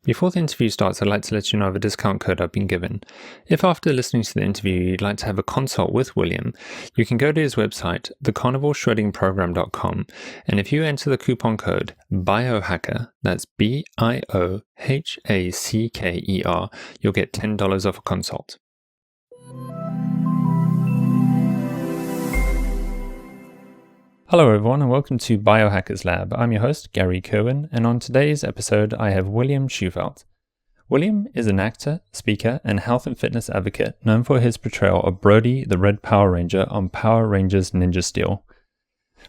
Before the interview starts, I'd like to let you know of a discount code I've been given. If after listening to the interview you'd like to have a consult with William, you can go to his website, thecarnivoreshreddingprogram.com, and if you enter the coupon code Biohacker, that's BIOHACKER, you'll get $10 off a consult. Hello everyone and welcome to Biohackers Lab. I'm your host, Gary Kerwin, and on today's episode I have William Shewfelt. William is an actor, speaker, and health and fitness advocate known for his portrayal of Brody, the Red Power Ranger on Power Rangers Ninja Steel.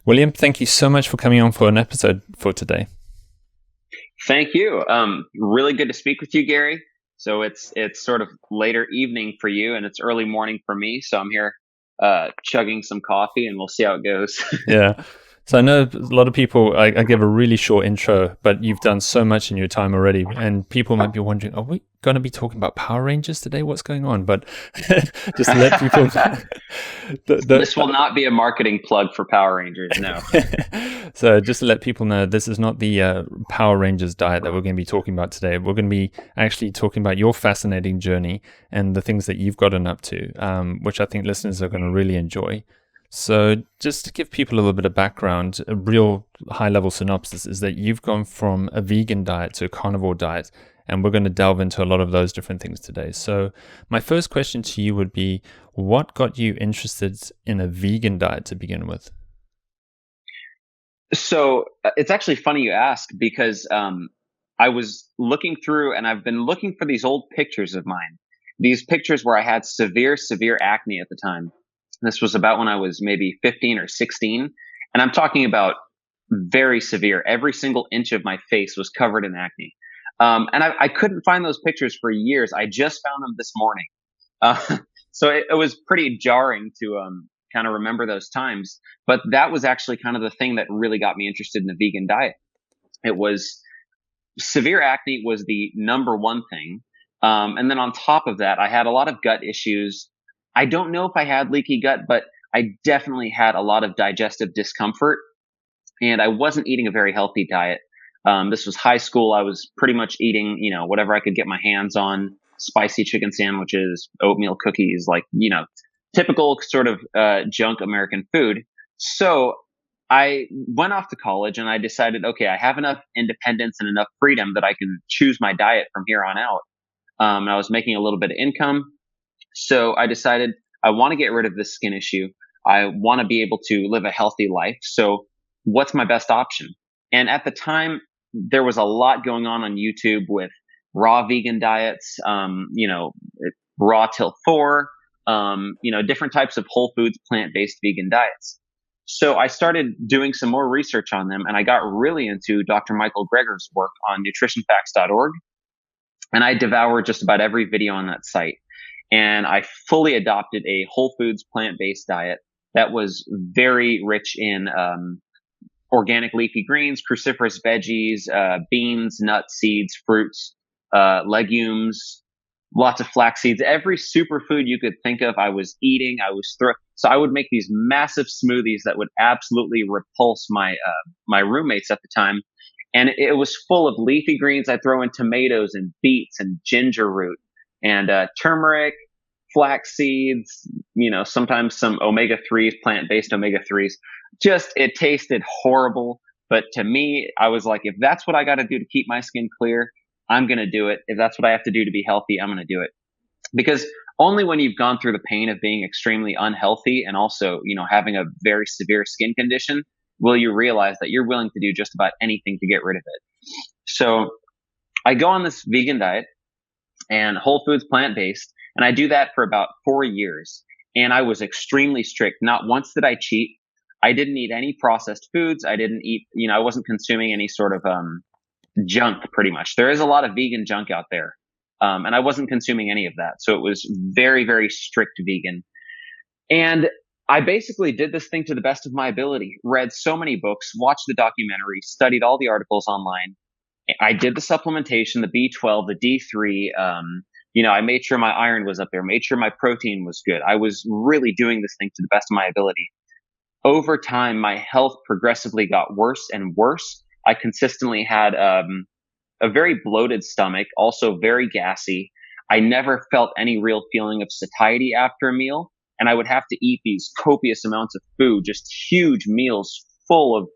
William, thank you so much for coming on for an episode for today. Thank you. Really good to speak with you, Gary. So it's sort of later evening for you and it's early morning for me, so I'm here chugging some coffee and we'll see how it goes. Yeah. So I know a lot of people, I give a really short intro, but you've done so much in your time already. And people might be wondering, are we going to be talking about Power Rangers today? What's going on? But just to let people... This will not be a marketing plug for Power Rangers, no. So just to let people know, this is not the Power Rangers diet that we're going to be talking about today. We're going to be actually talking about your fascinating journey and the things that you've gotten up to, which I think listeners are going to really enjoy. So just to give people a little bit of background, a real high-level synopsis is that you've gone from a vegan diet to a carnivore diet, and we're going to delve into a lot of those different things today. So my first question to you would be, what got you interested in a vegan diet to begin with? So it's actually funny you ask because I was looking through and I've been looking for these old pictures of mine, these pictures where I had severe acne at the time. This was about when I was maybe 15 or 16. And I'm talking about very severe. Every single inch of my face was covered in acne. And I couldn't find those pictures for years. I just found them this morning. So it was pretty jarring to kind of remember those times. But that was actually kind of the thing that really got me interested in the vegan diet. It was severe acne was the number one thing. And then on top of that, I had a lot of gut issues. I don't know if I had leaky gut, but I definitely had a lot of digestive discomfort and I wasn't eating a very healthy diet. This was high school. I was pretty much eating, whatever I could get my hands on, spicy chicken sandwiches, oatmeal cookies, typical sort of junk American food. So I went off to college and I decided, okay, I have enough independence and enough freedom that I can choose my diet from here on out. And I was making a little bit of income. So I decided I want to get rid of this skin issue. I want to be able to live a healthy life. So what's my best option? And at the time, there was a lot going on YouTube with raw vegan diets, raw till 4, different types of whole foods, plant-based vegan diets. So I started doing some more research on them and I got really into Dr. Michael Greger's work on nutritionfacts.org. And I devoured just about every video on that site. And I fully adopted a whole foods plant-based diet that was very rich in organic leafy greens, cruciferous veggies, beans, nuts, seeds, fruits, legumes, lots of flax seeds. Every superfood you could think of, I was eating. So I would make these massive smoothies that would absolutely repulse my roommates at the time. And it was full of leafy greens. I'd throw in tomatoes and beets and ginger root and turmeric, flax seeds, sometimes some omega-3s, plant-based omega-3s. Just, it tasted horrible. But to me, I was like, if that's what I got to do to keep my skin clear, I'm going to do it. If that's what I have to do to be healthy, I'm going to do it. Because only when you've gone through the pain of being extremely unhealthy and also, having a very severe skin condition, will you realize that you're willing to do just about anything to get rid of it. So I go on this vegan diet and whole foods plant-based, and I do that for about 4 years. And I was extremely strict. Not once did I cheat. I didn't eat any processed foods. I didn't eat, I wasn't consuming any sort of junk pretty much. There is a lot of vegan junk out there. And I wasn't consuming any of that. So it was very, very strict vegan. And I basically did this thing to the best of my ability, read so many books, watched the documentary, studied all the articles online. I did the supplementation, the B12, the D3. I made sure my iron was up there, made sure my protein was good. I was really doing this thing to the best of my ability. Over time, my health progressively got worse and worse. I consistently had a very bloated stomach, also very gassy. I never felt any real feeling of satiety after a meal. And I would have to eat these copious amounts of food, just huge meals full of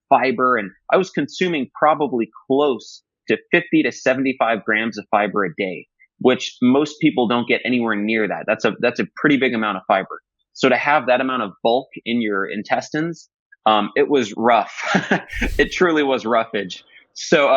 fiber. And I was consuming probably close to 50 to 75 grams of fiber a day, which most people don't get anywhere near that. That's a pretty big amount of fiber. So to have that amount of bulk in your intestines, it was rough. It truly was roughage. So,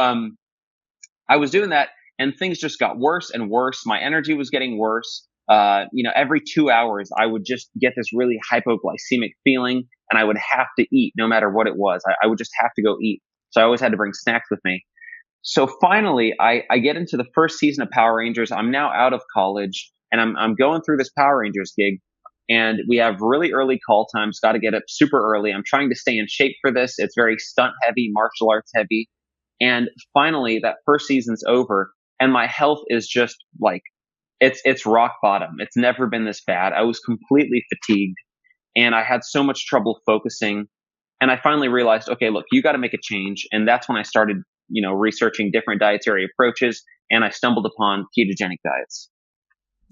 I was doing that and things just got worse and worse. My energy was getting worse. Every 2 hours, I would just get this really hypoglycemic feeling and I would have to eat no matter what it was. I would just have to go eat. So I always had to bring snacks with me. So finally, I get into the first season of Power Rangers. I'm now out of college and I'm going through this Power Rangers gig and we have really early call times. Got to get up super early. I'm trying to stay in shape for this. It's very stunt heavy, martial arts heavy. And finally, that first season's over and my health is just like, it's rock bottom. It's never been this bad. I was completely fatigued and I had so much trouble focusing. And I finally realized, okay, look, you got to make a change. And that's when I started, researching different dietary approaches and I stumbled upon ketogenic diets.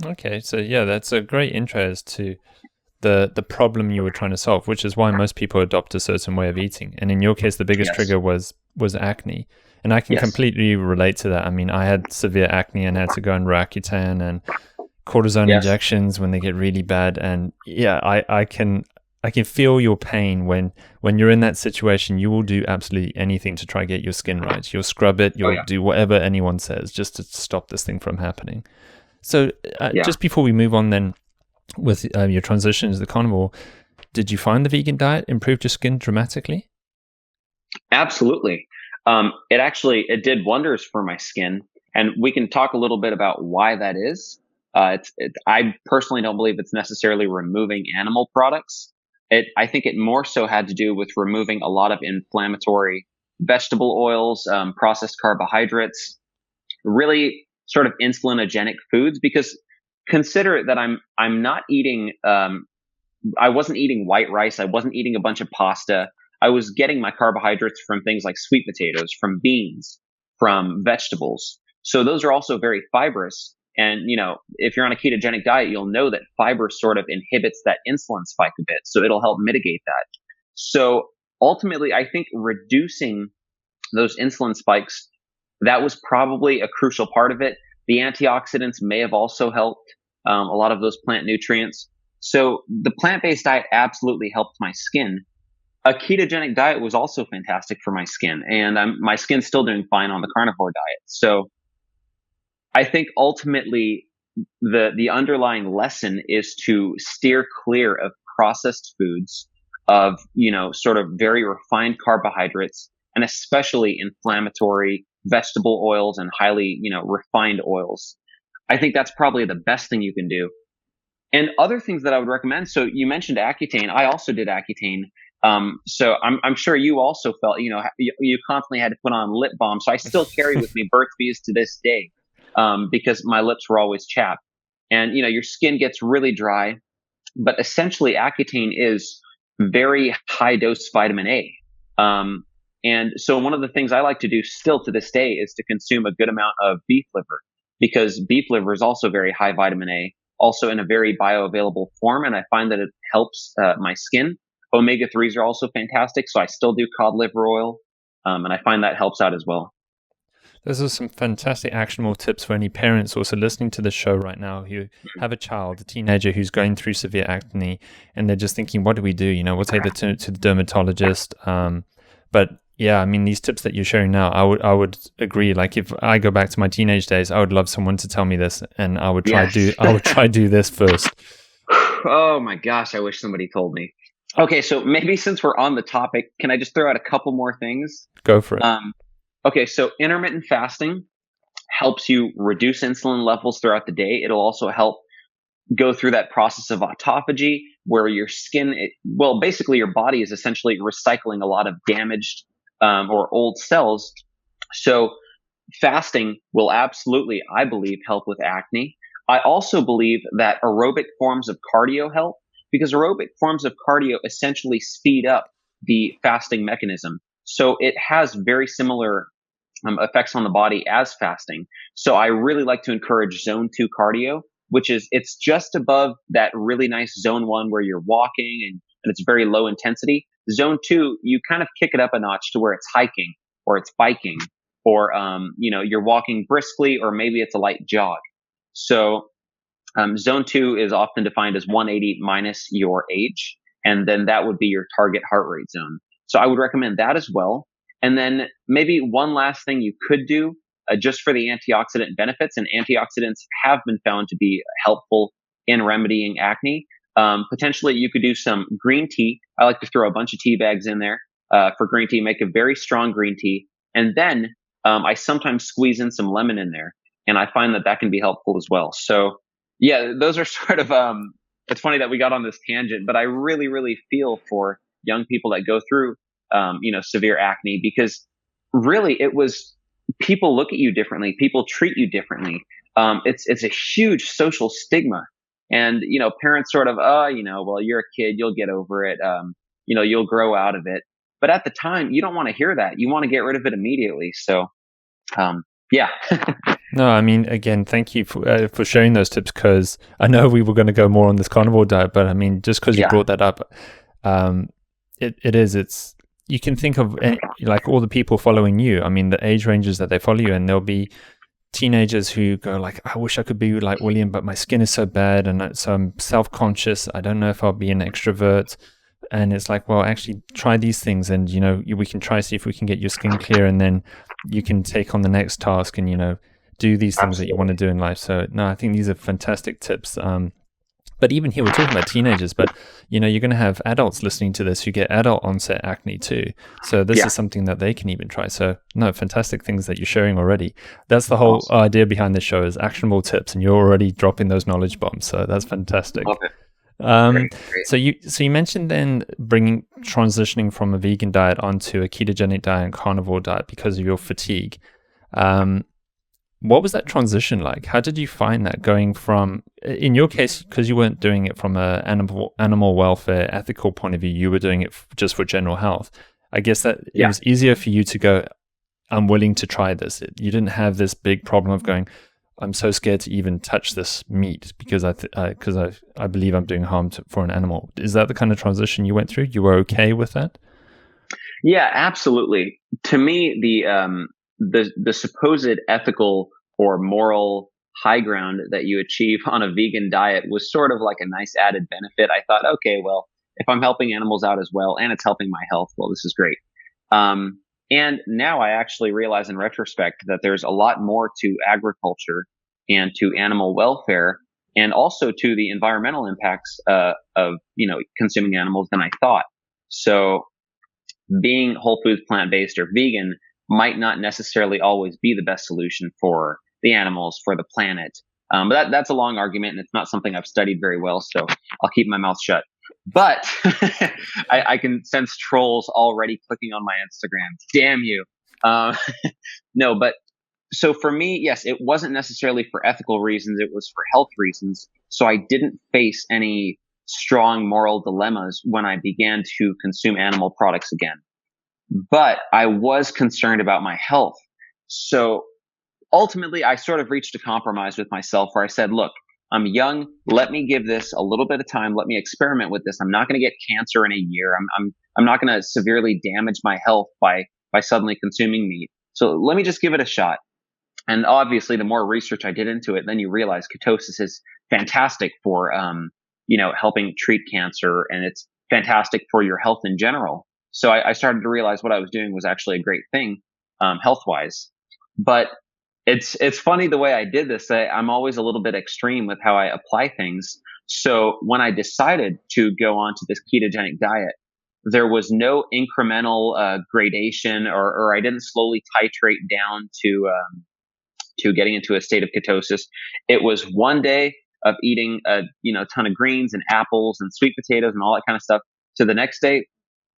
Okay, so yeah, that's a great intro as to the problem you were trying to solve, which is why most people adopt a certain way of eating. And in your case, the biggest trigger was acne. And I can completely relate to that. I mean, I had severe acne and had to go on Roaccutane and cortisone injections when they get really bad. And yeah, I can feel your pain when you're in that situation. You will do absolutely anything to try to get your skin right. You'll scrub it. You'll do whatever anyone says just to stop this thing from happening. So just before we move on then with your transition to the carnivore, did you find the vegan diet improved your skin dramatically? Absolutely. It did wonders for my skin, and we can talk a little bit about why that is. I personally don't believe it's necessarily removing animal products. I think it more so had to do with removing a lot of inflammatory vegetable oils, processed carbohydrates, really sort of insulinogenic foods. Because consider that I'm not eating. I wasn't eating white rice. I wasn't eating a bunch of pasta. I was getting my carbohydrates from things like sweet potatoes, from beans, from vegetables. So those are also very fibrous. And, if you're on a ketogenic diet, you'll know that fiber sort of inhibits that insulin spike a bit. So it'll help mitigate that. So ultimately, I think reducing those insulin spikes, that was probably a crucial part of it. The antioxidants may have also helped, a lot of those plant nutrients. So the plant-based diet absolutely helped my skin. A ketogenic diet was also fantastic for my skin, and my skin's still doing fine on the carnivore diet. So I think ultimately the underlying lesson is to steer clear of processed foods, of, sort of very refined carbohydrates, and especially inflammatory vegetable oils and highly, refined oils. I think that's probably the best thing you can do. And other things that I would recommend. So you mentioned Accutane. I also did Accutane. So I'm sure you also felt, you constantly had to put on lip balm. So I still carry with me Burt's Bees to this day, because my lips were always chapped. And, your skin gets really dry. But essentially, Accutane is very high dose vitamin A. And so one of the things I like to do still to this day is to consume a good amount of beef liver, because beef liver is also very high vitamin A, also in a very bioavailable form. And I find that it helps my skin. Omega-3s are also fantastic. So I still do cod liver oil. And I find that helps out as well. Those are some fantastic actionable tips for any parents also listening to the show right now who have a child, a teenager who's going through severe acne, and they're just thinking, what do we do? We'll take them to the dermatologist. But yeah, I mean, these tips that you're sharing now, I would agree. Like if I go back to my teenage days, I would love someone to tell me this, and I would try do this first. Oh my gosh, I wish somebody told me. Okay, so maybe since we're on the topic, can I just throw out a couple more things? Go for it. Okay, so intermittent fasting helps you reduce insulin levels throughout the day. It'll also help go through that process of autophagy, where your skin, basically your body is essentially recycling a lot of damaged or old cells. So fasting will absolutely, I believe, help with acne. I also believe that aerobic forms of cardio help, because aerobic forms of cardio essentially speed up the fasting mechanism. So it has very similar effects on the body as fasting. So I really like to encourage zone 2 cardio, which is, it's just above that really nice zone 1 where you're walking and it's very low intensity. Zone 2, you kind of kick it up a notch to where it's hiking or it's biking or, you're walking briskly, or maybe it's a light jog. So zone 2 is often defined as 180 minus your age, and then that would be your target heart rate zone. So I would recommend that as well. And then maybe one last thing you could do, just for the antioxidant benefits, and antioxidants have been found to be helpful in remedying acne. Potentially, you could do some green tea. I like to throw a bunch of tea bags in there for green tea, make a very strong green tea. And then I sometimes squeeze in some lemon in there, and I find that that can be helpful as well. So yeah, those are sort of, it's funny that we got on this tangent, but I really, really feel for young people that go through, severe acne, because really people look at you differently. People treat you differently. It's a huge social stigma, and, parents sort of, well, you're a kid, you'll get over it. You'll grow out of it. But at the time, you don't want to hear that. You want to get rid of it immediately. So, yeah. No, I mean, again, thank you for sharing those tips, because I know we were going to go more on this carnivore diet, but I mean, just because you brought that up, it's you can think of like all the people following you. I mean, the age ranges that they follow you, and there'll be teenagers who go like, I wish I could be like William, but my skin is so bad, and so I'm self-conscious. I don't know if I'll be an extrovert. And it's like, well, actually try these things, and we can try, see if we can get your skin clear, and then you can take on the next task and do these things that you want to do in life. So no, I think these are fantastic tips. But even here, we're talking about teenagers, but you're going to have adults listening to this who get adult onset acne too. So this is something that they can even try. So no, fantastic things that you're sharing already. That's the whole idea behind this show, is actionable tips, and you're already dropping those knowledge bombs. So that's fantastic. Okay. Great. So you mentioned then transitioning from a vegan diet onto a ketogenic diet and carnivore diet because of your fatigue. What was that transition like? How did you find that, going from, in your case, because you weren't doing it from a animal welfare ethical point of view, you were doing it just for general health. I guess that it was easier for you to go, I'm willing to try this. You didn't have this big problem of going, I'm so scared to even touch this meat because I believe I'm doing harm for an animal. Is that the kind of transition you went through? You were okay with that? Yeah, absolutely. To me, the supposed ethical or moral high ground that you achieve on a vegan diet was sort of like a nice added benefit. I thought, okay, well, if I'm helping animals out as well, and it's helping my health, well, this is great. And now I actually realize in retrospect that there's a lot more to agriculture and to animal welfare, and also to the environmental impacts of consuming animals than I thought. So being whole foods, plant-based, or vegan might not necessarily always be the best solution for the animals, for the planet. But that's a long argument, and it's not something I've studied very well, so I'll keep my mouth shut. But I can sense trolls already clicking on my Instagram. Damn you. No, but so for me, yes, it wasn't necessarily for ethical reasons. It was for health reasons. So I didn't face any strong moral dilemmas when I began to consume animal products again. But I was concerned about my health. So ultimately, I sort of reached a compromise with myself where I said, look, I'm young. Let me give this a little bit of time. Let me experiment with this. I'm not going to get cancer in a year. I'm not going to severely damage my health by suddenly consuming meat. So let me just give it a shot. And obviously, the more research I did into it, then you realize ketosis is fantastic for, helping treat cancer, and it's fantastic for your health in general. So I started to realize what I was doing was actually a great thing, health-wise. But it's funny the way I did this. I'm always a little bit extreme with how I apply things. So when I decided to go on to this ketogenic diet, there was no incremental gradation, or I didn't slowly titrate down to getting into a state of ketosis. It was one day of eating a ton of greens and apples and sweet potatoes and all that kind of stuff, to the next day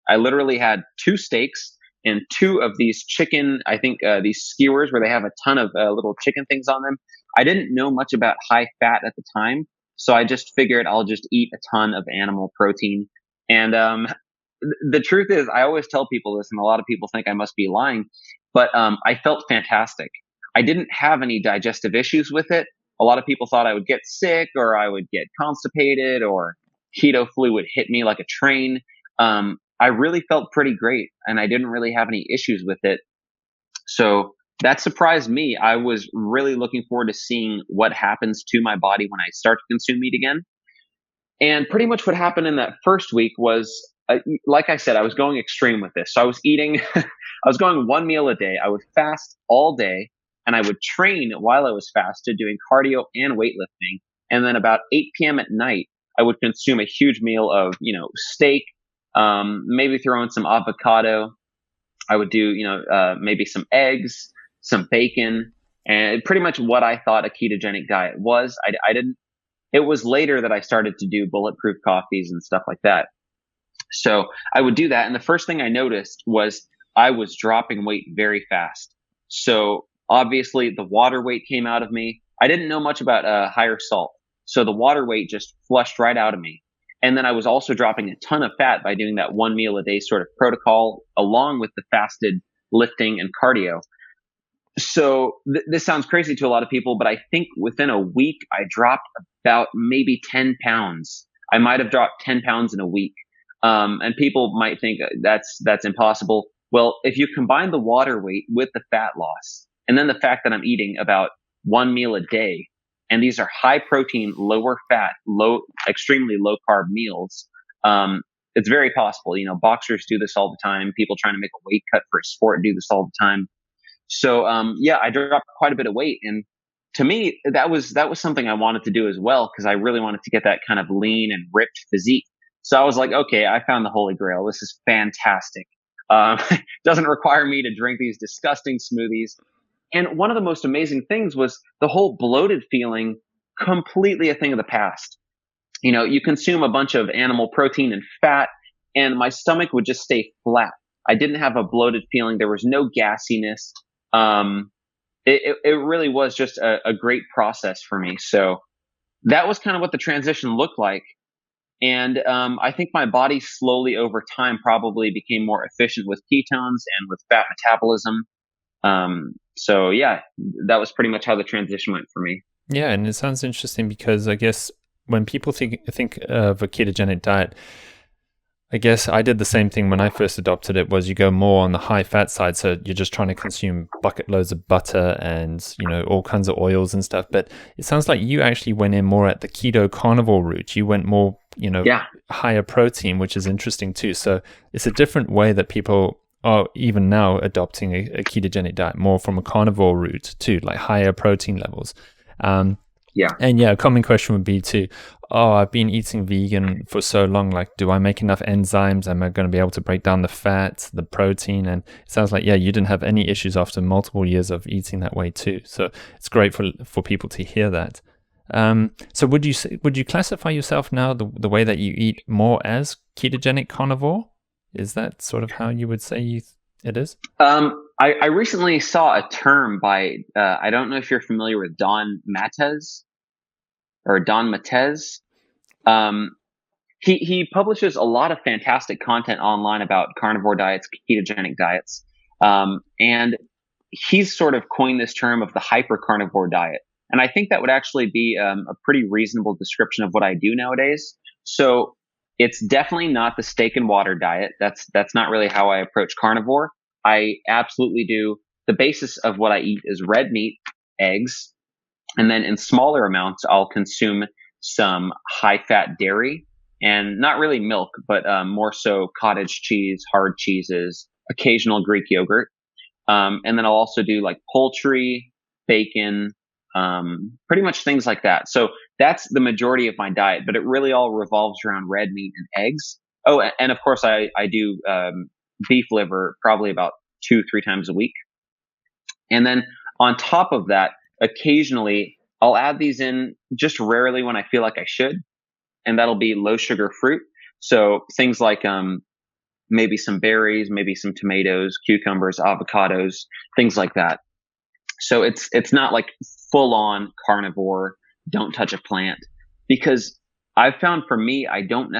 I literally had 2 steaks and 2 of these chicken, I think these skewers where they have a ton of little chicken things on them. I didn't know much about high fat at the time, so I just figured I'll just eat a ton of animal protein. And the truth is, I always tell people this, and a lot of people think I must be lying. But I felt fantastic. I didn't have any digestive issues with it. A lot of people thought I would get sick or I would get constipated or keto flu would hit me like a train. I really felt pretty great and I didn't really have any issues with it. So that surprised me. I was really looking forward to seeing what happens to my body when I start to consume meat again. And pretty much what happened in that first week was, like I said, I was going extreme with this. So I was eating, I was going one meal a day. I would fast all day and I would train while I was fasted doing cardio and weightlifting. And then about 8 p.m. at night, I would consume a huge meal of, steak, maybe throw in some avocado. I would do, maybe some eggs, some bacon, and pretty much what I thought a ketogenic diet was. I didn't, it was later that I started to do bulletproof coffees and stuff like that. So I would do that. And the first thing I noticed was I was dropping weight very fast. So obviously the water weight came out of me. I didn't know much about higher salt. So the water weight just flushed right out of me. And then I was also dropping a ton of fat by doing that one meal a day sort of protocol along with the fasted lifting and cardio. So this sounds crazy to a lot of people, but I think within a week, I dropped about maybe 10 pounds. I might have dropped 10 pounds in a week. And people might think that's impossible. Well, if you combine the water weight with the fat loss, and then the fact that I'm eating about one meal a day, and these are high protein, lower fat, extremely low carb meals, it's very possible. Boxers do this all the time. People trying to make a weight cut for a sport do this all the time. So, I dropped quite a bit of weight. And to me, that was something I wanted to do as well, because I really wanted to get that kind of lean and ripped physique. So I was like, okay, I found the Holy Grail. This is fantastic. Doesn't require me to drink these disgusting smoothies. And one of the most amazing things was the whole bloated feeling, completely a thing of the past. You consume a bunch of animal protein and fat, and my stomach would just stay flat. I didn't have a bloated feeling. There was no gassiness. It really was just a great process for me. So that was kind of what the transition looked like. And I think my body slowly over time probably became more efficient with ketones and with fat metabolism. So yeah, that was pretty much how the transition went for me. Yeah, and it sounds interesting because I guess when people think of a ketogenic diet, I guess I did the same thing when I first adopted it. Was you go more on the high fat side, so you're just trying to consume bucket loads of butter and all kinds of oils and stuff. But it sounds like you actually went in more at the keto carnivore route. You went more higher protein, which is interesting too. So it's a different way that people are even now adopting a ketogenic diet, more from a carnivore route too, like higher protein levels. And a common question would be too, I've been eating vegan for so long, like, do I make enough enzymes? Am I going to be able to break down the fat, the protein? And it sounds like, you didn't have any issues after multiple years of eating that way too. So it's great for people to hear that. So would you classify yourself now the way that you eat more as ketogenic carnivore? Is that sort of how you would say it is? I recently saw a term by, I don't know if you're familiar with Don Mattez. He publishes a lot of fantastic content online about carnivore diets, ketogenic diets. And he's sort of coined this term of the hypercarnivore diet. And I think that would actually be a pretty reasonable description of what I do nowadays. So it's definitely not the steak and water diet. That's not really how I approach carnivore. I absolutely do. The basis of what I eat is red meat, eggs, and then in smaller amounts, I'll consume some high fat dairy and not really milk, but more so cottage cheese, hard cheeses, occasional Greek yogurt. And then I'll also do like poultry, bacon, pretty much things like that. So that's the majority of my diet, but it really all revolves around red meat and eggs. Oh, and of course I do beef liver probably about 2-3 times a week. And then on top of that, occasionally I'll add these in just rarely when I feel like I should. And that'll be low sugar fruit. So things like maybe some berries, maybe some tomatoes, cucumbers, avocados, things like that. So it's not like full on carnivore, don't touch a plant, because I've found for me, I don't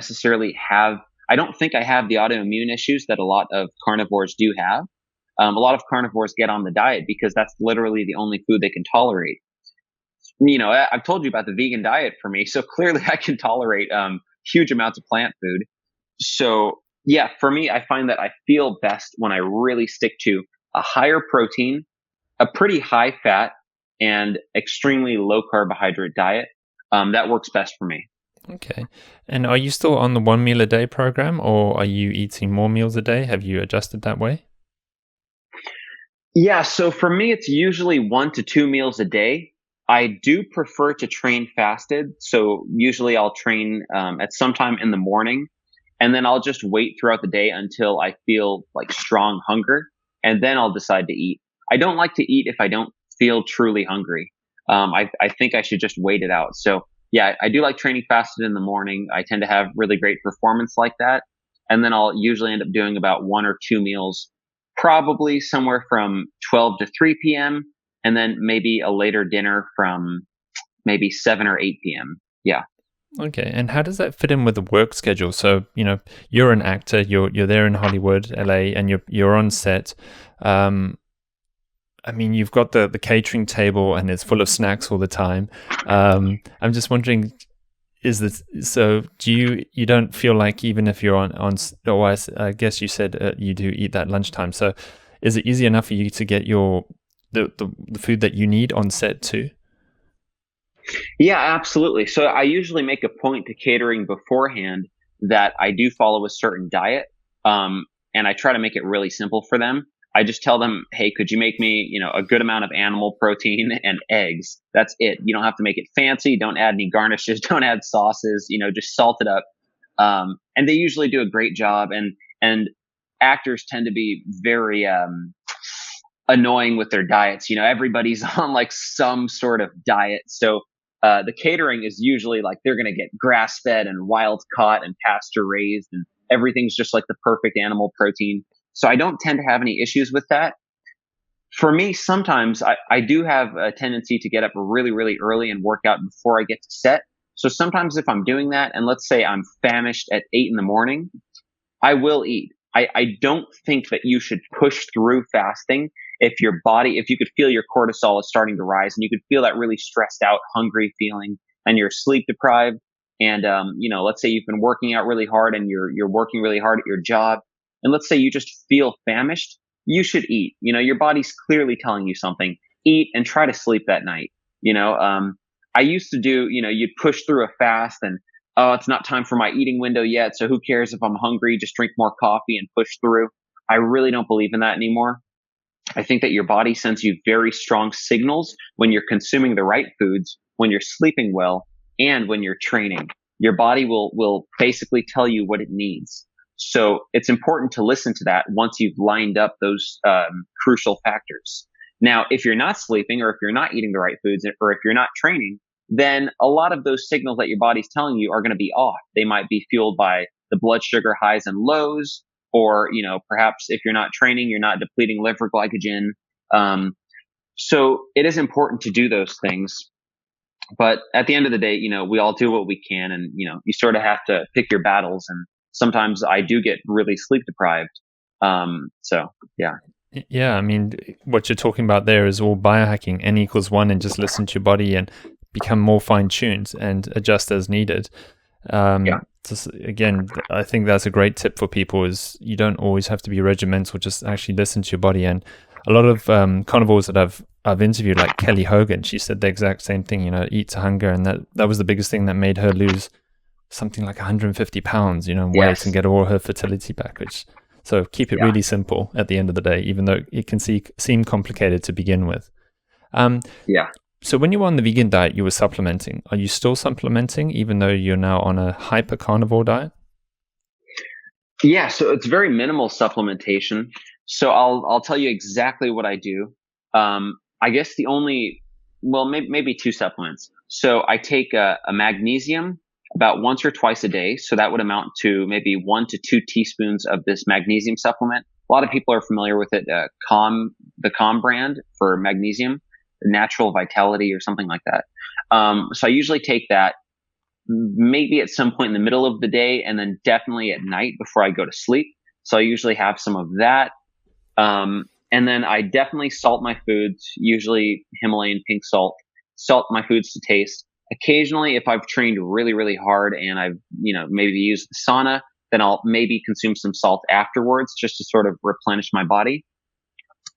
think I have the autoimmune issues that a lot of carnivores do have. A lot of carnivores get on the diet because that's literally the only food they can tolerate. I've told you about the vegan diet for me, so clearly I can tolerate huge amounts of plant food. So yeah, for me, I find that I feel best when I really stick to a higher protein, a pretty high fat, and extremely low carbohydrate diet. That works best for me. Okay. And are you still on the 1 meal a day program, or are you eating more meals a day? Have you adjusted that way? Yeah, so for me, it's usually 1 to 2 meals a day. I do prefer to train fasted. So usually I'll train at some time in the morning, and then I'll just wait throughout the day until I feel like strong hunger, and then I'll decide to eat. I don't like to eat if I don't feel truly hungry. I think I should just wait it out. So yeah, I do like training fasted in the morning. I tend to have really great performance like that. And then I'll usually end up doing about 1 or 2 meals, probably somewhere from 12 to 3 p.m. and then maybe a later dinner from maybe 7 or 8 p.m. Yeah. Okay. And how does that fit in with the work schedule? So, you're an actor, you're there in Hollywood, LA, and you're on set. You've got the catering table and it's full of snacks all the time. I'm just wondering, is this so? You don't feel like, even if you're on oh, I guess you said you do eat that lunchtime. So is it easy enough for you to get the food that you need on set too? Yeah, absolutely. So I usually make a point to catering beforehand that I do follow a certain diet. And I try to make it really simple for them. I just tell them, hey, could you make me, a good amount of animal protein and eggs? That's it. You don't have to make it fancy. Don't add any garnishes. Don't add sauces. Just salt it up. And they usually do a great job. And actors tend to be very annoying with their diets. Everybody's on like some sort of diet. So the catering is usually like they're going to get grass fed and wild caught and pasture raised, and everything's just like the perfect animal protein. So I don't tend to have any issues with that. For me, sometimes I do have a tendency to get up really, really early and work out before I get to set. So sometimes if I'm doing that, and let's say I'm famished at 8 in the morning, I will eat. I don't think that you should push through fasting if you could feel your cortisol is starting to rise and you could feel that really stressed out, hungry feeling, and you're sleep deprived. And, let's say you've been working out really hard and you're working really hard at your job. And let's say you just feel famished, you should eat. Your body's clearly telling you something. Eat and try to sleep that night. I used to do, you'd push through a fast and, oh, it's not time for my eating window yet. So who cares if I'm hungry? Just drink more coffee and push through. I really don't believe in that anymore. I think that your body sends you very strong signals when you're consuming the right foods, when you're sleeping well, and when you're training. Your body will basically tell you what it needs. So it's important to listen to that once you've lined up those crucial factors. Now, if you're not sleeping, or if you're not eating the right foods, or if you're not training, then a lot of those signals that your body's telling you are going to be off. They might be fueled by the blood sugar highs and lows, or, perhaps if you're not training, you're not depleting liver glycogen. So it is important to do those things. But at the end of the day, we all do what we can, and, you sort of have to pick your battles. And sometimes I do get really sleep deprived. So yeah. Yeah, what you're talking about there is all biohacking, N=1, and just listen to your body and become more fine-tuned and adjust as needed. Just, again, I think that's a great tip for people, is you don't always have to be regimental, just actually listen to your body. And a lot of carnivores that I've interviewed, like Kelly Hogan, she said the exact same thing, eat to hunger. And that was the biggest thing that made her lose something like 150 pounds, in weight, Yes. and get all her fertility back, so keep it really simple at the end of the day, even though it can seem complicated to begin with. Yeah. So when you were on the vegan diet, you were supplementing. Are you still supplementing, even though you're now on a hyper carnivore diet? Yeah. So it's very minimal supplementation. So I'll tell you exactly what I do. I guess maybe two supplements. So I take a magnesium about once or twice a day. So that would amount to maybe 1 to 2 teaspoons of this magnesium supplement. A lot of people are familiar with it, the Calm brand for magnesium, Natural Vitality or something like that. So I usually take that maybe at some point in the middle of the day, and then definitely at night before I go to sleep. So I usually have some of that. And then I definitely salt my foods, usually Himalayan pink salt, salt my foods to taste. Occasionally, if I've trained really, really hard and I've, maybe used the sauna, then I'll maybe consume some salt afterwards just to sort of replenish my body.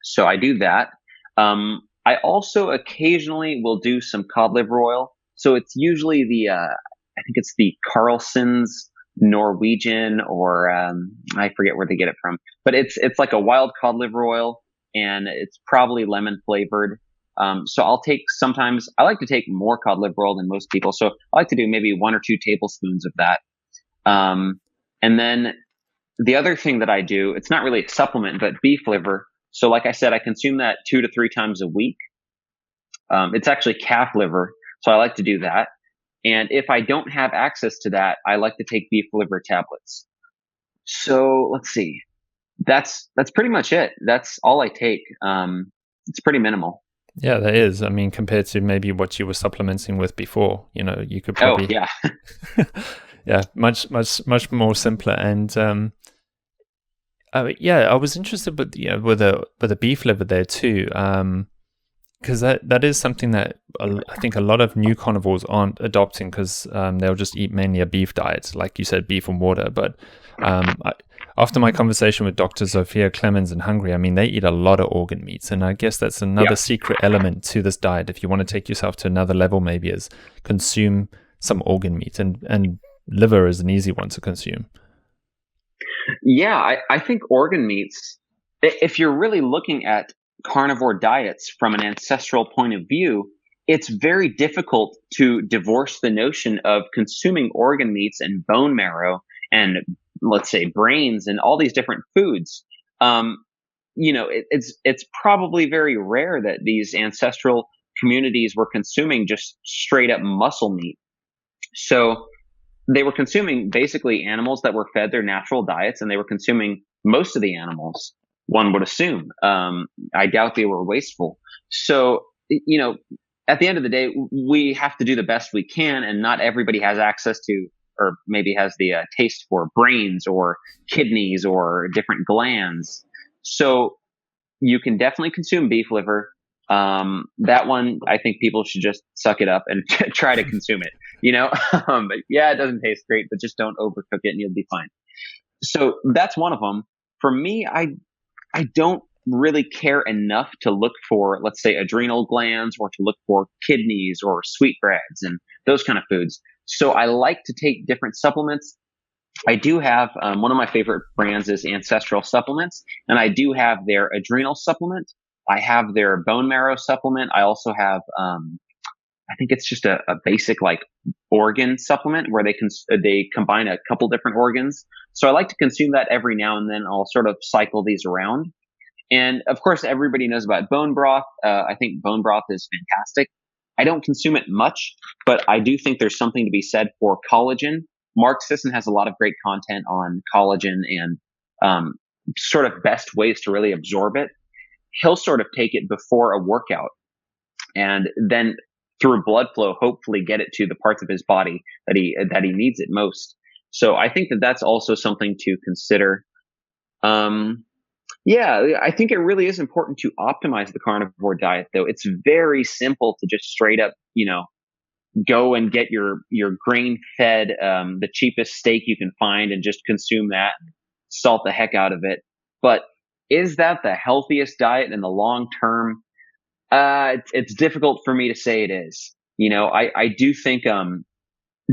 So I do that. I also occasionally will do some cod liver oil. So it's usually I think it's the Carlson's Norwegian, or I forget where they get it from, but it's like a wild cod liver oil, and it's probably lemon flavored. So sometimes I like to take more cod liver oil than most people. So I like to do maybe 1 or 2 tablespoons of that. And then the other thing that I do, it's not really a supplement, but beef liver. So like I said, I consume that 2 to 3 times a week. It's actually calf liver. So I like to do that. And if I don't have access to that, I like to take beef liver tablets. So let's see. That's pretty much it. That's all I take. It's pretty minimal. Yeah, that is. I mean, compared to maybe what you were supplementing with before, you could probably, yeah, yeah, much more simpler. And yeah, I was interested with with a beef liver there too, because that is something that I think a lot of new carnivores aren't adopting, because they'll just eat mainly a beef diet, like you said, beef and water. But after my conversation with Dr. Zofia Clemens in Hungary, I mean, they eat a lot of organ meats, and I guess that's another secret element to this diet. If you want to take yourself to another level, maybe is consume some organ meat, and liver is an easy one to consume. Yeah, I think organ meats, if you're really looking at carnivore diets from an ancestral point of view, it's very difficult to divorce the notion of consuming organ meats and bone marrow and, let's say, brains and all these different foods. It's probably very rare that these ancestral communities were consuming just straight up muscle meat. So they were consuming basically animals that were fed their natural diets, and they were consuming most of the animals, one would assume. I doubt they were wasteful. So, at the end of the day, we have to do the best we can, and not everybody has access to, or maybe has the taste for brains or kidneys or different glands. So you can definitely consume beef liver. That one, I think people should just suck it up and try to consume it, but yeah, it doesn't taste great, but just don't overcook it and you'll be fine. So that's one of them. For me, I don't really care enough to look for, let's say, adrenal glands, or to look for kidneys or sweetbreads and those kind of foods. So I like to take different supplements. I do have, one of my favorite brands is Ancestral Supplements, and I do have their adrenal supplement. I have their bone marrow supplement. I also have, I think it's just a basic like organ supplement where they combine a couple different organs. So I like to consume that every now and then. I'll sort of cycle these around. And of course, everybody knows about bone broth. I think bone broth is fantastic. I don't consume it much, but I do think there's something to be said for collagen. Mark Sisson has a lot of great content on collagen and sort of best ways to really absorb it. He'll sort of take it before a workout, and then through blood flow, hopefully get it to the parts of his body that he needs it most. So I think that that's also something to consider. Yeah, I think it really is important to optimize the carnivore diet, though. It's very simple to just straight up, go and get your grain fed, the cheapest steak you can find, and just consume that, salt the heck out of it. But is that the healthiest diet in the long term? It's difficult for me to say it is. I do think,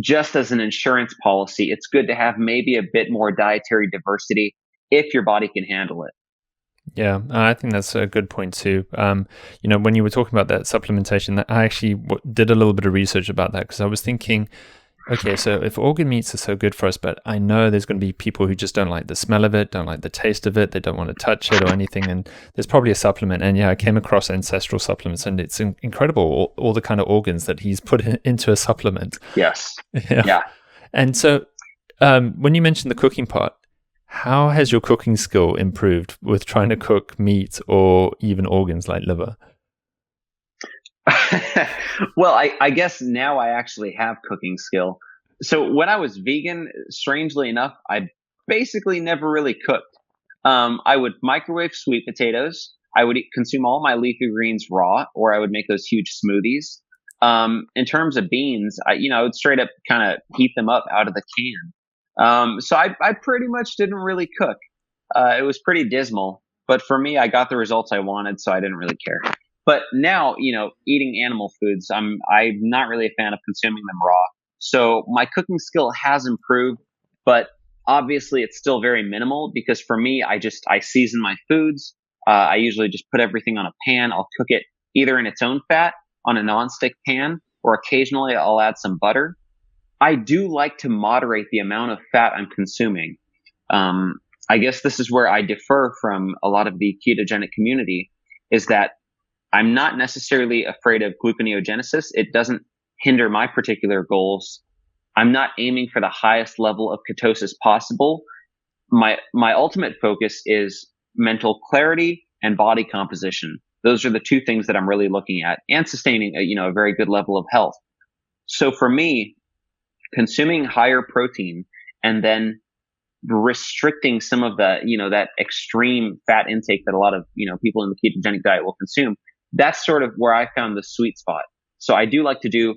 just as an insurance policy, it's good to have maybe a bit more dietary diversity if your body can handle it. Yeah, I think that's a good point too. When you were talking about that supplementation, I actually did a little bit of research about that, because I was thinking, okay, so if organ meats are so good for us, but I know there's going to be people who just don't like the smell of it, don't like the taste of it, they don't want to touch it or anything, and there's probably a supplement. And yeah, I came across Ancestral Supplements, and it's incredible, all the kind of organs that he's put into a supplement. Yes. Yeah. And so when you mentioned the cooking part, how has your cooking skill improved with trying to cook meat or even organs like liver? Well, I guess now I actually have cooking skill. So when I was vegan, strangely enough, I basically never really cooked. I would microwave sweet potatoes. I would consume all my leafy greens raw, or I would make those huge smoothies. In terms of beans, I would straight up kind of heat them up out of the can. So I pretty much didn't really cook. It was pretty dismal, but for me, I got the results I wanted, so I didn't really care. But now, eating animal foods, I'm not really a fan of consuming them raw. So my cooking skill has improved, but obviously it's still very minimal because for me, I season my foods. I usually just put everything on a pan. I'll cook it either in its own fat on a nonstick pan, or occasionally I'll add some butter. I do like to moderate the amount of fat I'm consuming. I guess this is where I differ from a lot of the ketogenic community, is that I'm not necessarily afraid of gluconeogenesis. It doesn't hinder my particular goals. I'm not aiming for the highest level of ketosis possible. My ultimate focus is mental clarity and body composition. Those are the two things that I'm really looking at, and sustaining a very good level of health. So for me, consuming higher protein and then restricting some of the, that extreme fat intake that a lot of, people in the ketogenic diet will consume, that's sort of where I found the sweet spot. So I do like to do,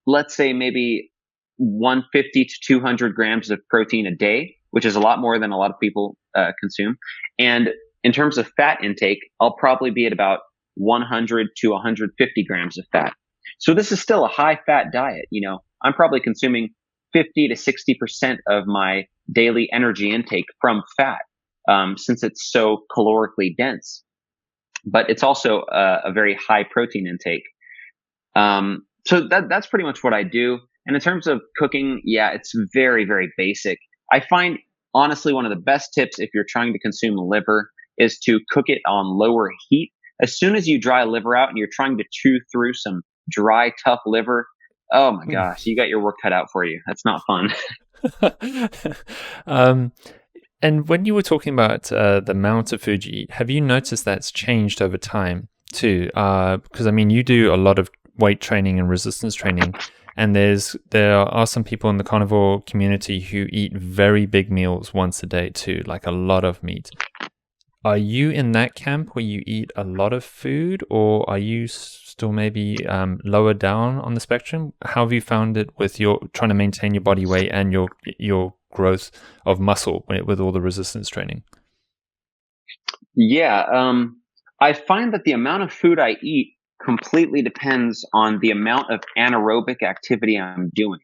let's say maybe 150 to 200 grams of protein a day, which is a lot more than a lot of people consume. And in terms of fat intake, I'll probably be at about 100 to 150 grams of fat. So this is still a high fat diet. I'm probably consuming 50 to 60% of my daily energy intake from fat, since it's so calorically dense. But it's also a very high protein intake. So that's pretty much what I do. And in terms of cooking, yeah, it's very, very basic. I find, honestly, one of the best tips if you're trying to consume liver is to cook it on lower heat. As soon as you dry liver out and you're trying to chew through some dry, tough liver, oh my gosh, you got your work cut out for you. That's not fun. And when you were talking about the amount of food you eat, have you noticed that's changed over time too? Because you do a lot of weight training and resistance training, and there are some people in the carnivore community who eat very big meals once a day too, like a lot of meat. Are you in that camp where you eat a lot of food, or are you still maybe lower down on the spectrum? How have you found it with your trying to maintain your body weight and your growth of muscle with all the resistance training? Yeah, I find that the amount of food I eat completely depends on the amount of anaerobic activity I'm doing.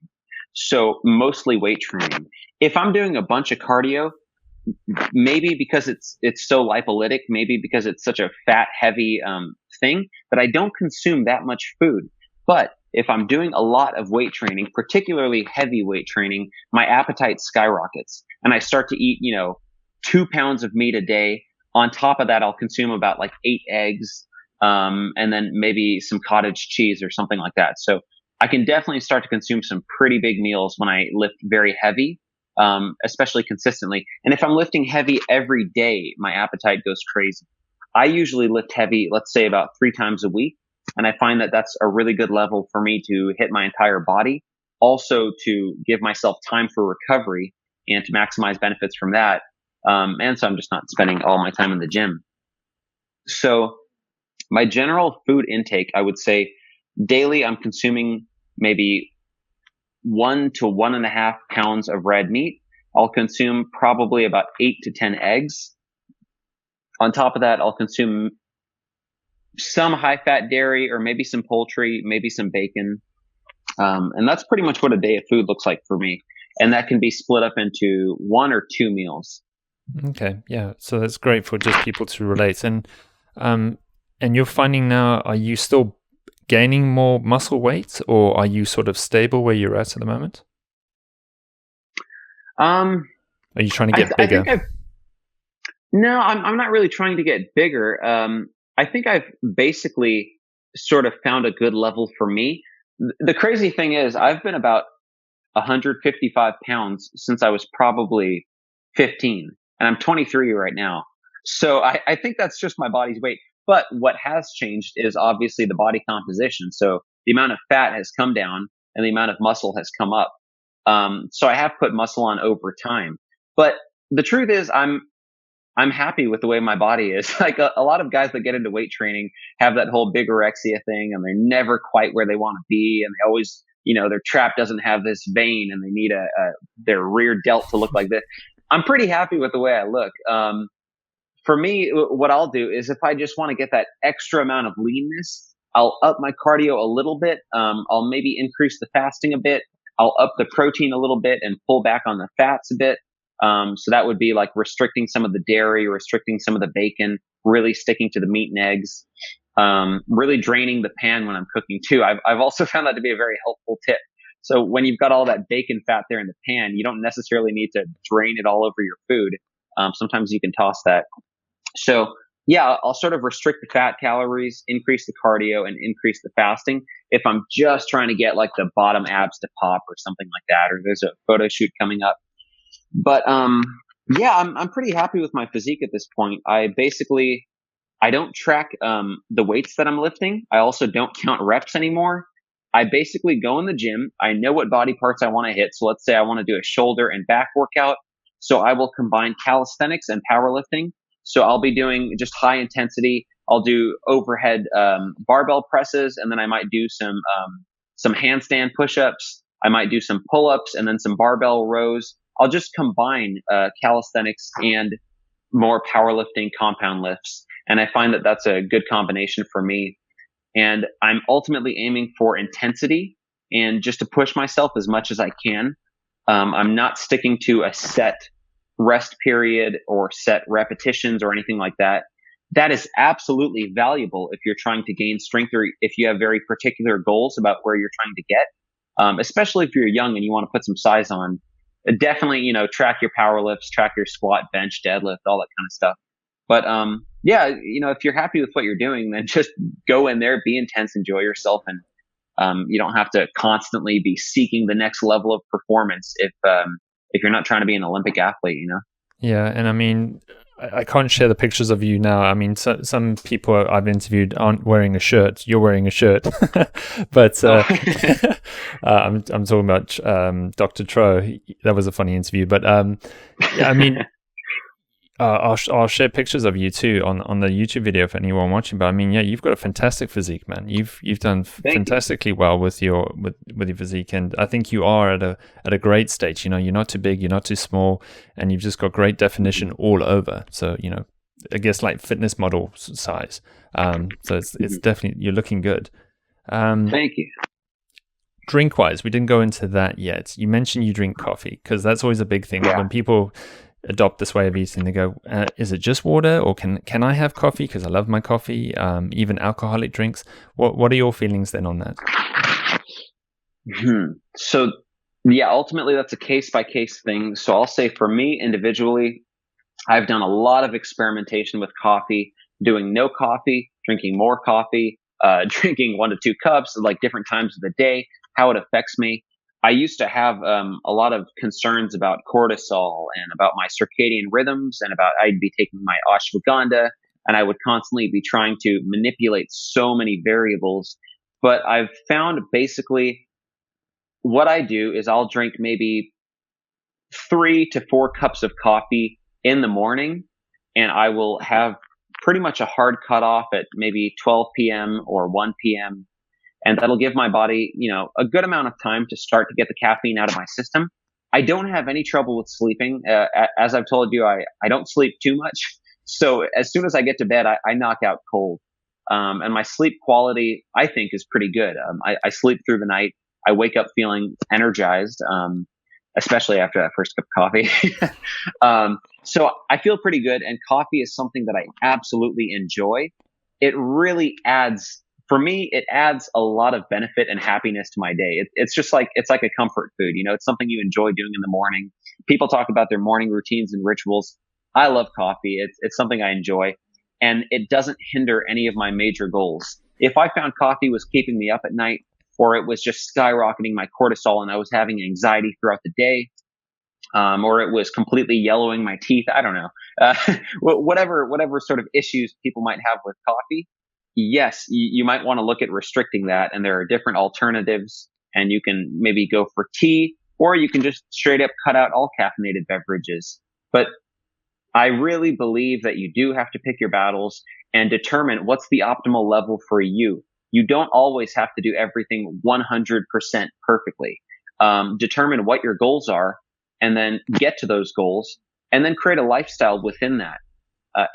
So mostly weight training. If I'm doing a bunch of cardio, maybe because it's so lipolytic, maybe because it's such a fat heavy thing, that I don't consume that much food. But if I'm doing a lot of weight training, particularly heavy weight training, my appetite skyrockets and I start to eat, 2 pounds of meat a day. On top of that, I'll consume about like 8 eggs, and then maybe some cottage cheese or something like that. So I can definitely start to consume some pretty big meals when I lift very heavy. Especially consistently. And if I'm lifting heavy every day, my appetite goes crazy. I usually lift heavy, let's say about 3 times a week. And I find that that's a really good level for me to hit my entire body. Also to give myself time for recovery and to maximize benefits from that. And so I'm just not spending all my time in the gym. So my general food intake, I would say daily I'm consuming maybe 1 to 1.5 pounds of red meat. I'll consume probably about 8 to 10 eggs. On top of that, I'll consume some high fat dairy or maybe some poultry, maybe some bacon. And that's pretty much what a day of food looks like for me. And that can be split up into 1 or 2 meals. Okay. Yeah. So that's great for just people to relate. And you're finding now, are you still gaining more muscle weight, or are you sort of stable where you're at the moment? Are you trying to get bigger? No, I'm not really trying to get bigger. I think I've basically sort of found a good level for me. The crazy thing is I've been about 155 pounds since I was probably 15, and I'm 23 right now. So I think that's just my body's weight. But what has changed is obviously the body composition. So the amount of fat has come down and the amount of muscle has come up. So I have put muscle on over time. But the truth is I'm happy with the way my body is. Like a lot of guys that get into weight training have that whole bigorexia thing, and they're never quite where they want to be. And they always, their trap doesn't have this vein, and they need their rear delt to look like this. I'm pretty happy with the way I look. For me, what I'll do is if I just want to get that extra amount of leanness, I'll up my cardio a little bit. I'll maybe increase the fasting a bit. I'll up the protein a little bit and pull back on the fats a bit. So that would be like restricting some of the dairy, restricting some of the bacon, really sticking to the meat and eggs, really draining the pan when I'm cooking too. I've also found that to be a very helpful tip. So when you've got all that bacon fat there in the pan, you don't necessarily need to drain it all over your food. Sometimes you can toss that. So yeah, I'll sort of restrict the fat calories, increase the cardio, and increase the fasting if I'm just trying to get like the bottom abs to pop or something like that, or there's a photo shoot coming up. But yeah, I'm pretty happy with my physique at this point. I don't track the weights that I'm lifting. I also don't count reps anymore. I basically go in the gym. I know what body parts I want to hit. So let's say I want to do a shoulder and back workout. So I will combine calisthenics and powerlifting. So I'll be doing just high intensity. I'll do overhead barbell presses, and then I might do some handstand push-ups. I might do some pull-ups and then some barbell rows. I'll just combine calisthenics and more powerlifting compound lifts. And I find that that's a good combination for me. And I'm ultimately aiming for intensity and just to push myself as much as I can. I'm not sticking to a set rest period or set repetitions or anything like that. That is absolutely valuable if you're trying to gain strength or if you have very particular goals about where you're trying to get, especially if you're young and you want to put some size on. Definitely, track your power lifts, track your squat, bench, deadlift, all that kind of stuff. But yeah, if you're happy with what you're doing, then just go in there, be intense, enjoy yourself, and you don't have to constantly be seeking the next level of performance if you're not trying to be an Olympic athlete, Yeah, and I mean, I can't share the pictures of you now. I mean, some people I've interviewed aren't wearing a shirt. You're wearing a shirt, but I'm talking about Dr. Tro. That was a funny interview, but yeah, I mean, I'll share pictures of you too on the YouTube video for anyone watching. But I mean, yeah, you've got a fantastic physique, man. You've done fantastically well with your physique, and I think you are at a great stage. You're not too big, you're not too small, and you've just got great definition all over. So I guess like fitness model size. So it's definitely, you're looking good. Thank you. Drink wise, we didn't go into that yet. You mentioned you drink coffee because that's always a big thing when people adopt this way of eating. They go, is it just water, or can I have coffee because I love my coffee? Even alcoholic drinks. What are your feelings then on that? So yeah, ultimately that's a case by case thing. So I'll say for me individually, I've done a lot of experimentation with coffee, doing no coffee, drinking more coffee, drinking 1 to 2 cups, like different times of the day, how it affects me. I used to have a lot of concerns about cortisol and about my circadian rhythms and about I'd be taking my ashwagandha and I would constantly be trying to manipulate so many variables. But I've found basically what I do is I'll drink maybe 3 to 4 cups of coffee in the morning, and I will have pretty much a hard cutoff at maybe 12 p.m. or 1 p.m. And that'll give my body, a good amount of time to start to get the caffeine out of my system. I don't have any trouble with sleeping. As I've told you, I don't sleep too much. So as soon as I get to bed, I knock out cold. And my sleep quality, I think, is pretty good. I sleep through the night. I wake up feeling energized, especially after that first cup of coffee. So I feel pretty good. And coffee is something that I absolutely enjoy. It really adds, for me, it adds a lot of benefit and happiness to my day. It's just like, it's like a comfort food. It's something you enjoy doing in the morning. People talk about their morning routines and rituals. I love coffee. It's something I enjoy, and it doesn't hinder any of my major goals. If I found coffee was keeping me up at night, or it was just skyrocketing my cortisol and I was having anxiety throughout the day, or it was completely yellowing my teeth, I don't know, whatever sort of issues people might have with coffee, yes, you might want to look at restricting that. And there are different alternatives, and you can maybe go for tea, or you can just straight up cut out all caffeinated beverages. But I really believe that you do have to pick your battles and determine what's the optimal level for you. You don't always have to do everything 100% perfectly. Determine what your goals are and then get to those goals and then create a lifestyle within that.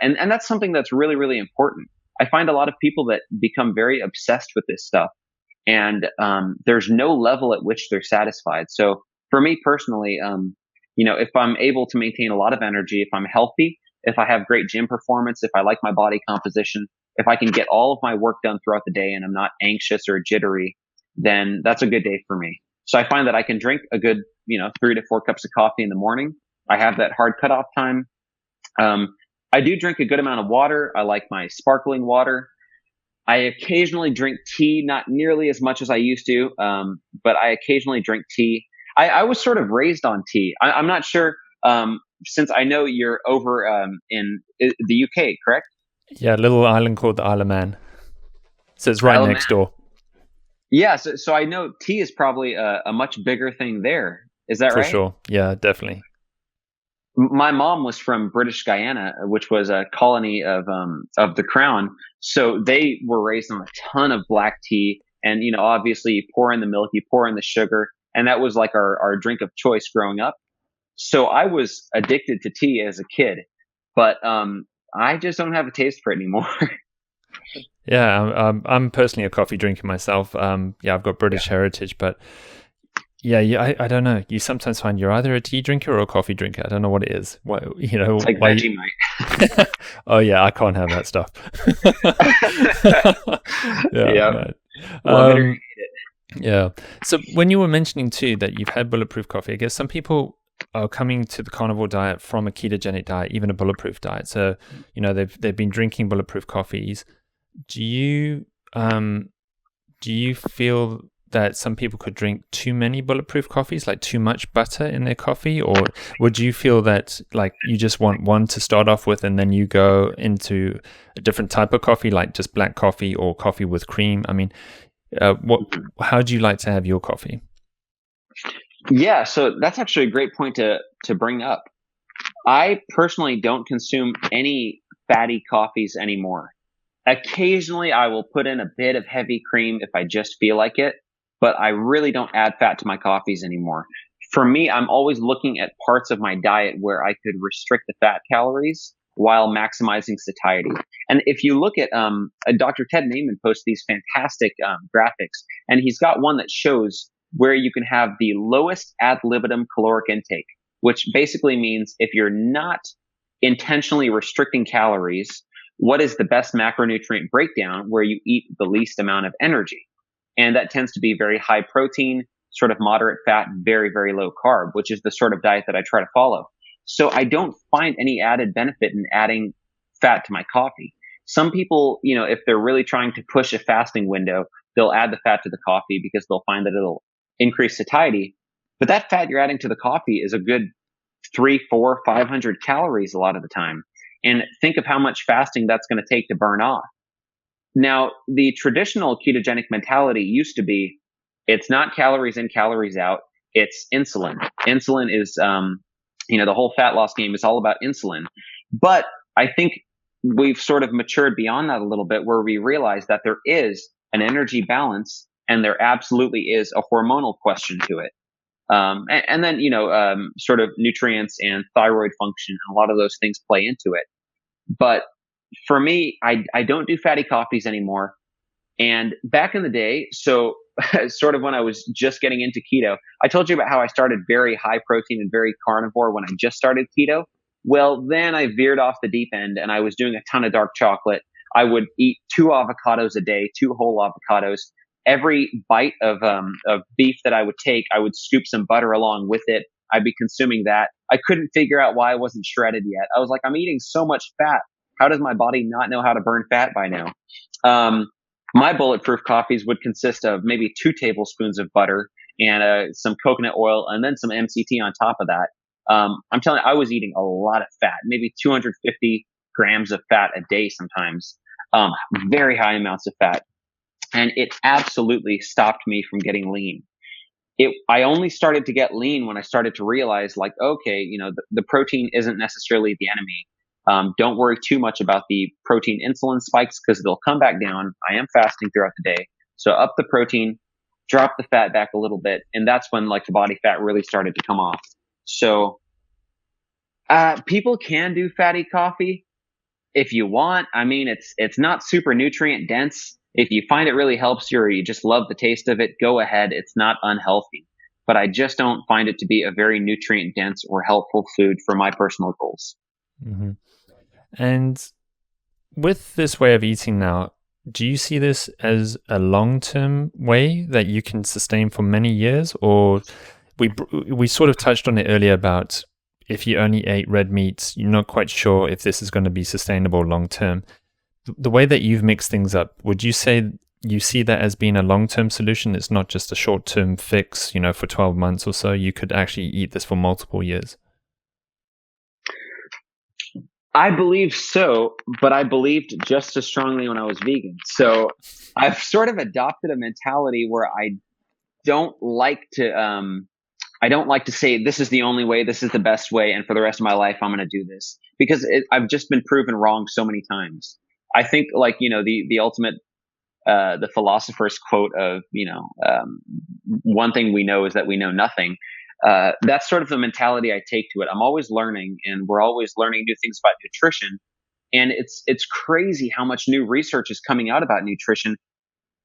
And that's something that's really, really important. I find a lot of people that become very obsessed with this stuff, and there's no level at which they're satisfied. So for me personally, if I'm able to maintain a lot of energy, if I'm healthy, if I have great gym performance, if I like my body composition, if I can get all of my work done throughout the day and I'm not anxious or jittery, then that's a good day for me. So I find that I can drink a good, 3 to 4 cups of coffee in the morning. I have that hard cutoff time. I do drink a good amount of water. I like my sparkling water. I occasionally drink tea, not nearly as much as I used to, but I occasionally drink tea. I was sort of raised on tea. I'm not sure, since I know you're over in the UK, correct? Yeah, a little island called the Isle of Man. So it's right Isle of next Man. door. Yeah, so I know tea is probably a much bigger thing there. Is that For right? sure. Yeah, definitely. My mom was from British Guyana, which was a colony of the Crown. So they were raised on a ton of black tea, and obviously you pour in the milk, you pour in the sugar, and that was like our drink of choice growing up. So I was addicted to tea as a kid, but I just don't have a taste for it anymore. Yeah, I'm personally a coffee drinker myself. Yeah, I've got British heritage, but yeah, I don't know. You sometimes find you're either a tea drinker or a coffee drinker. I don't know what it is. Why, It's like why? Vegemite. Oh yeah, I can't have that stuff. Yeah, Yeah, no. love it or hate it. Yeah. So when you were mentioning too that you've had bulletproof coffee, I guess some people are coming to the carnivore diet from a ketogenic diet, even a bulletproof diet. So, they've been drinking bulletproof coffees. Do you feel that some people could drink too many bulletproof coffees, like too much butter in their coffee? Or would you feel that like you just want one to start off with and then you go into a different type of coffee, like just black coffee or coffee with cream? I mean, how do you like to have your coffee? Yeah, so that's actually a great point to bring up. I personally don't consume any fatty coffees anymore. Occasionally, I will put in a bit of heavy cream if I just feel like it, but I really don't add fat to my coffees anymore. For me, I'm always looking at parts of my diet where I could restrict the fat calories while maximizing satiety. And if you look at Dr. Ted Naiman posts these fantastic graphics, and he's got one that shows where you can have the lowest ad libitum caloric intake, which basically means if you're not intentionally restricting calories, what is the best macronutrient breakdown where you eat the least amount of energy? And that tends to be very high protein, sort of moderate fat, very, very low carb, which is the sort of diet that I try to follow. So I don't find any added benefit in adding fat to my coffee. Some people, if they're really trying to push a fasting window, they'll add the fat to the coffee because they'll find that it'll increase satiety. But that fat you're adding to the coffee is a good 300, 400, 500 calories a lot of the time. And think of how much fasting that's going to take to burn off. Now, the traditional ketogenic mentality used to be, it's not calories in, calories out. It's insulin. Insulin is, the whole fat loss game is all about insulin. But I think we've sort of matured beyond that a little bit, where we realize that there is an energy balance and there absolutely is a hormonal question to it. And then, sort of nutrients and thyroid function, a lot of those things play into it. But for me, I don't do fatty coffees anymore. And back in the day, so sort of when I was just getting into keto, I told you about how I started very high protein and very carnivore when I just started keto. Well, then I veered off the deep end and I was doing a ton of dark chocolate. I would eat 2 avocados a day, 2 whole avocados. Every bite of beef that I would take, I would scoop some butter along with it. I'd be consuming that. I couldn't figure out why I wasn't shredded yet. I was like, I'm eating so much fat. How does my body not know how to burn fat by now? My bulletproof coffees would consist of maybe 2 tablespoons of butter and some coconut oil and then some MCT on top of that. I'm telling you, I was eating a lot of fat, maybe 250 grams of fat a day sometimes, very high amounts of fat. And it absolutely stopped me from getting lean. I only started to get lean when I started to realize, like, okay, the protein isn't necessarily the enemy. Don't worry too much about the protein insulin spikes because they'll come back down. I am fasting throughout the day. So up the protein, drop the fat back a little bit. And that's when like the body fat really started to come off. So, people can do fatty coffee if you want. I mean, it's not super nutrient dense. If you find it really helps you or you just love the taste of it, go ahead. It's not unhealthy, but I just don't find it to be a very nutrient dense or helpful food for my personal goals. Mm-hmm. And with this way of eating now, do you see this as a long-term way that you can sustain for many years? Or we sort of touched on it earlier about if you only ate red meats, you're not quite sure if this is going to be sustainable long-term. The way that you've mixed things up, would you say you see that as being a long-term solution? It's not just a short-term fix, for 12 months or so. You could actually eat this for multiple years. I believe so, but I believed just as strongly when I was vegan. So I've sort of adopted a mentality where I don't like to say this is the only way, this is the best way, and for the rest of my life I'm going to do this, because I've just been proven wrong so many times. I think like the ultimate the philosopher's quote of one thing we know is that we know nothing. That's sort of the mentality I take to it. I'm always learning, and we're always learning new things about nutrition. And it's crazy how much new research is coming out about nutrition.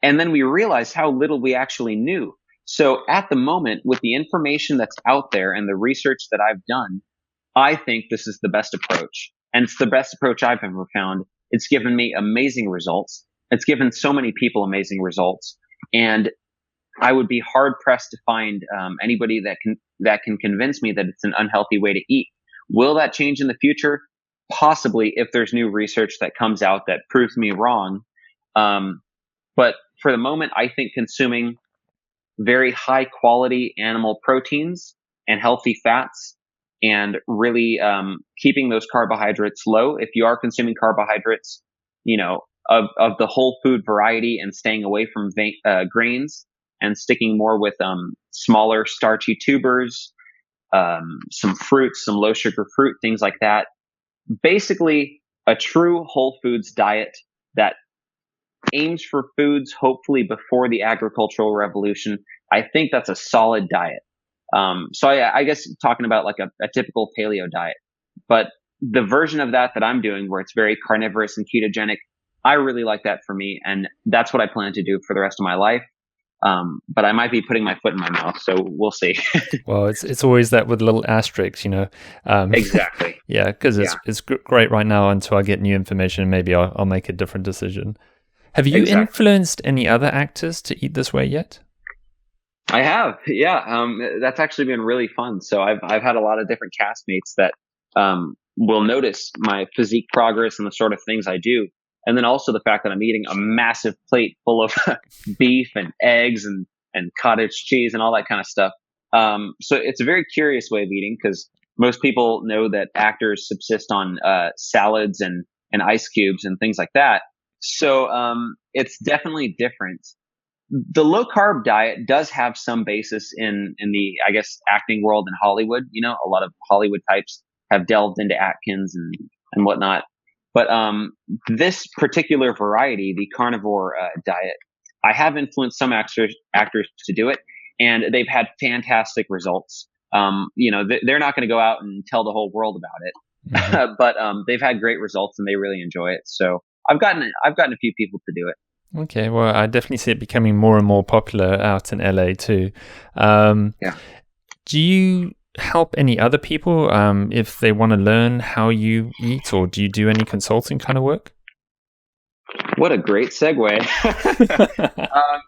And then we realize how little we actually knew. So at the moment, with the information that's out there and the research that I've done, I think this is the best approach. And it's the best approach I've ever found. It's given me amazing results. It's given so many people amazing results. And I would be hard pressed to find anybody that can convince me that it's an unhealthy way to eat. Will that change in the future? Possibly, if there's new research that comes out that proves me wrong. But for the moment, I think consuming very high quality animal proteins and healthy fats, and really keeping those carbohydrates low. If you are consuming carbohydrates, of the whole food variety, and staying away from grains, and sticking more with smaller starchy tubers, some fruits, some low sugar fruit, things like that. Basically, a true whole foods diet that aims for foods hopefully before the agricultural revolution. I think that's a solid diet. So I guess talking about like a typical paleo diet, but the version of that I'm doing, where it's very carnivorous and ketogenic, I really like that for me, and that's what I plan to do for the rest of my life. But I might be putting my foot in my mouth, so we'll see. Well, it's always that with little asterisks, Exactly. Yeah, because it's great right now until I get new information. Maybe I'll make a different decision. Have you influenced any other actors to eat this way yet? I have, yeah. That's actually been really fun. So I've had a lot of different castmates that will notice my physique progress and the sort of things I do. And then also the fact that I'm eating a massive plate full of beef and eggs and cottage cheese and all that kind of stuff. So it's a very curious way of eating, because most people know that actors subsist on salads and ice cubes and things like that. So it's definitely different. The low carb diet does have some basis in the, I guess, acting world in Hollywood. A lot of Hollywood types have delved into Atkins and whatnot. But this particular variety, the carnivore diet, I have influenced some actors to do it, and they've had fantastic results. They're not going to go out and tell the whole world about it, mm-hmm. But they've had great results, and they really enjoy it. So I've gotten a few people to do it. Okay, well, I definitely see it becoming more and more popular out in LA too. Yeah. Do you help any other people if they want to learn how you eat, or do you do any consulting kind of work? What a great segue.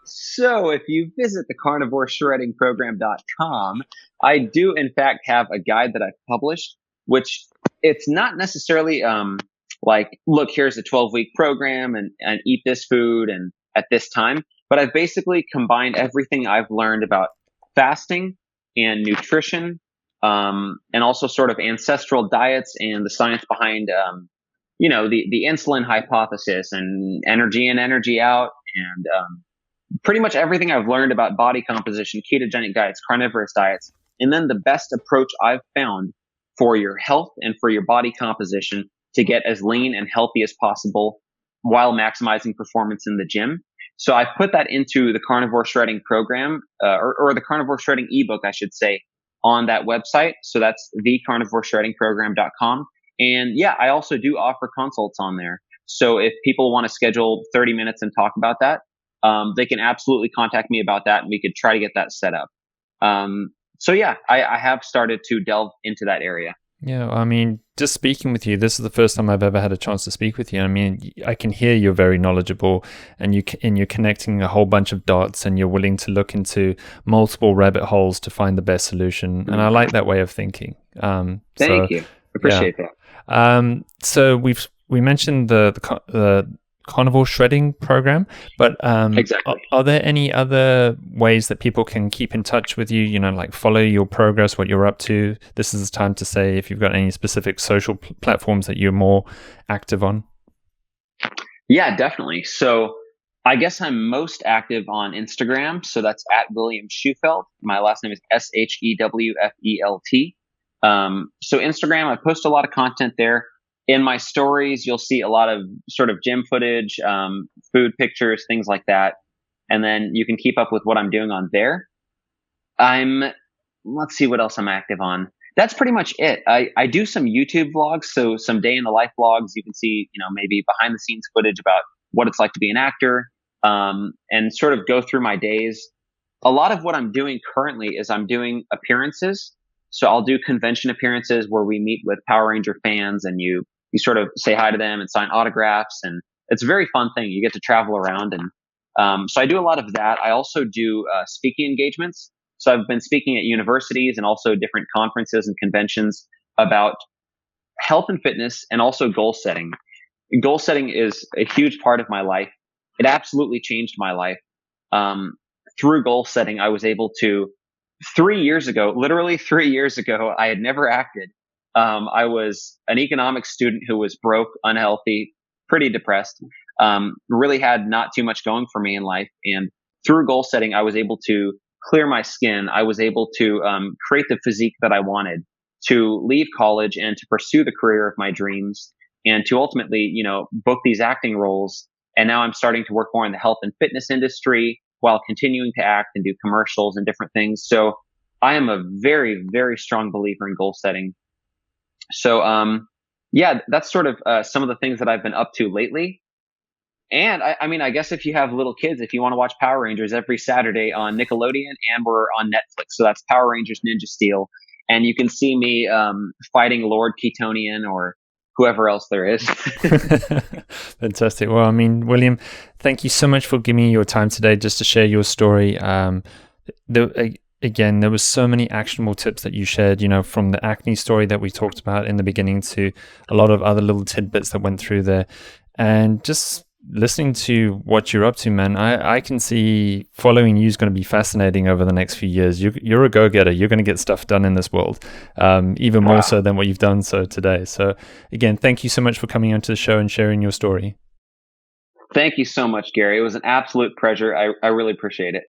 So if you visit the carnivoreshreddingprogram.com, I do in fact have a guide that I've published, which it's not necessarily like, look, here's a 12-week program and eat this food and at this time. But I've basically combined everything I've learned about fasting and nutrition, and also sort of ancestral diets and the science behind, the insulin hypothesis and energy in, energy out, and pretty much everything I've learned about body composition, ketogenic diets, carnivorous diets, and then the best approach I've found for your health and for your body composition to get as lean and healthy as possible while maximizing performance in the gym. So I put that into the carnivore shredding program, or the carnivore shredding ebook, I should say, on that website. So that's thecarnivoreshreddingprogram.com. And yeah, I also do offer consults on there. So if people want to schedule 30 minutes and talk about that, they can absolutely contact me about that, and we could try to get that set up. So yeah, I have started to delve into that area. Yeah, I mean, just speaking with you, this is the first time I've ever had a chance to speak with you. I mean, I can hear you're very knowledgeable, and you're connecting a whole bunch of dots, and you're willing to look into multiple rabbit holes to find the best solution. And I like that way of thinking. Thank you. Appreciate that. So we mentioned the carnivore shredding program, but exactly. Are there any other ways that people can keep in touch with you, like follow your progress, what you're up to? This is the time to say if you've got any specific social platforms that you're more active on. Yeah, definitely. So I guess I'm most active on Instagram. So that's at William Shewfelt. My last name is Shewfelt. So Instagram, I post a lot of content there. In my stories, you'll see a lot of sort of gym footage, food pictures, things like that. And then you can keep up with what I'm doing on there. Let's see what else I'm active on. That's pretty much it. I do some YouTube vlogs. So some day in the life vlogs, you can see, maybe behind the scenes footage about what it's like to be an actor, and sort of go through my days. A lot of what I'm doing currently is I'm doing appearances. So I'll do convention appearances where we meet with Power Ranger fans, and you sort of say hi to them and sign autographs. And it's a very fun thing. You get to travel around. And so I do a lot of that. I also do speaking engagements. So I've been speaking at universities and also different conferences and conventions about health and fitness, and also goal setting. Goal setting is a huge part of my life. It absolutely changed my life. Through goal setting, I was able to, 3 years ago, literally 3 years ago, I had never acted. I was an economics student who was broke, unhealthy, pretty depressed, really had not too much going for me in life. And through goal setting, I was able to clear my skin. I was able to create the physique that I wanted, to leave college and to pursue the career of my dreams, and to ultimately, book these acting roles. And now I'm starting to work more in the health and fitness industry while continuing to act and do commercials and different things. So I am a very, very strong believer in goal setting. So, yeah, that's sort of some of the things that I've been up to lately. And I mean, I guess if you have little kids, if you want to watch Power Rangers every Saturday on Nickelodeon, and we're on Netflix. So that's Power Rangers Ninja Steel. And you can see me fighting Lord Ketonian or whoever else there is. Fantastic. Well, I mean, William, thank you so much for giving me your time today just to share your story. Again, there was so many actionable tips that you shared, from the acne story that we talked about in the beginning to a lot of other little tidbits that went through there. And just listening to what you're up to, man, I can see following you is going to be fascinating over the next few years. You're a go-getter. You're going to get stuff done in this world, even more so than what you've done so today. So again, thank you so much for coming onto the show and sharing your story. Thank you so much, Gary. It was an absolute pleasure. I really appreciate it.